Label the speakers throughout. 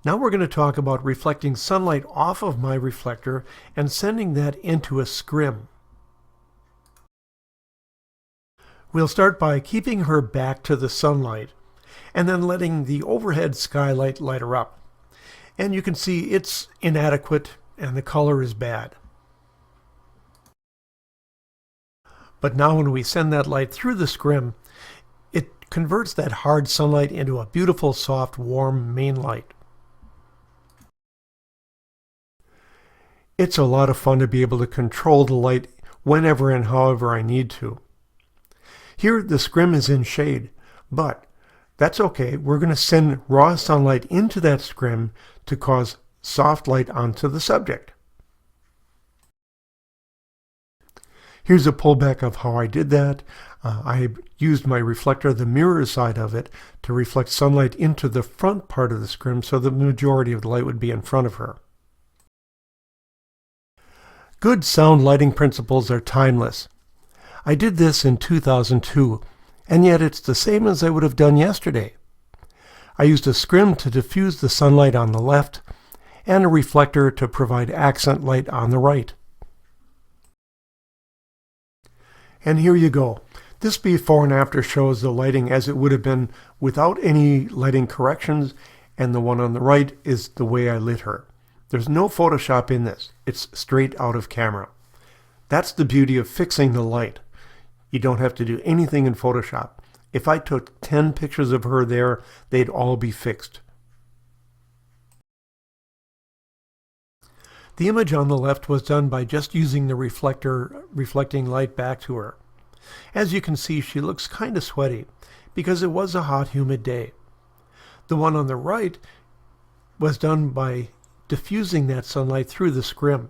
Speaker 1: Now we're going to talk about reflecting sunlight off of my reflector and sending that into a scrim. We'll start by keeping her back to the sunlight and then letting the overhead skylight light her up. And you can see it's inadequate and the color is bad. But now when we send that light through the scrim, it converts that hard sunlight into a beautiful, soft, warm main light. It's a lot of fun to be able to control the light whenever and however I need to. Here the scrim is in shade, but that's okay. We're going to send raw sunlight into that scrim to cause soft light onto the subject. Here's a pullback of how I did that. I used my reflector, the mirror side of it, to reflect sunlight into the front part of the scrim so the majority of the light would be in front of her. Good sound lighting principles are timeless. I did this in 2002, and yet it's the same as I would have done yesterday. I used a scrim to diffuse the sunlight on the left and a reflector to provide accent light on the right. And here you go. This before and after shows the lighting as it would have been without any lighting corrections, and the one on the right is the way I lit her. There's no Photoshop in this. It's straight out of camera. That's the beauty of fixing the light. You don't have to do anything in Photoshop. If I took 10 pictures of her there, they'd all be fixed. The image on the left was done by just using the reflector reflecting light back to her. As you can see, she looks kind of sweaty because it was a hot, humid day. The one on the right was done by diffusing that sunlight through the scrim.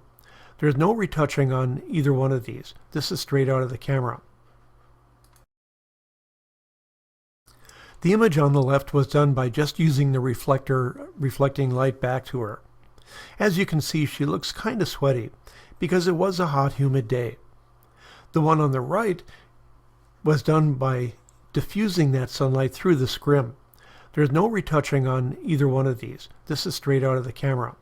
Speaker 1: There's no retouching on either one of these. This is straight out of the camera. The image on the left was done by just using the reflector reflecting light back to her. As you can see, she looks kind of sweaty because it was a hot, humid day. The one on the right was done by diffusing that sunlight through the scrim. There's no retouching on either one of these. This is straight out of the camera.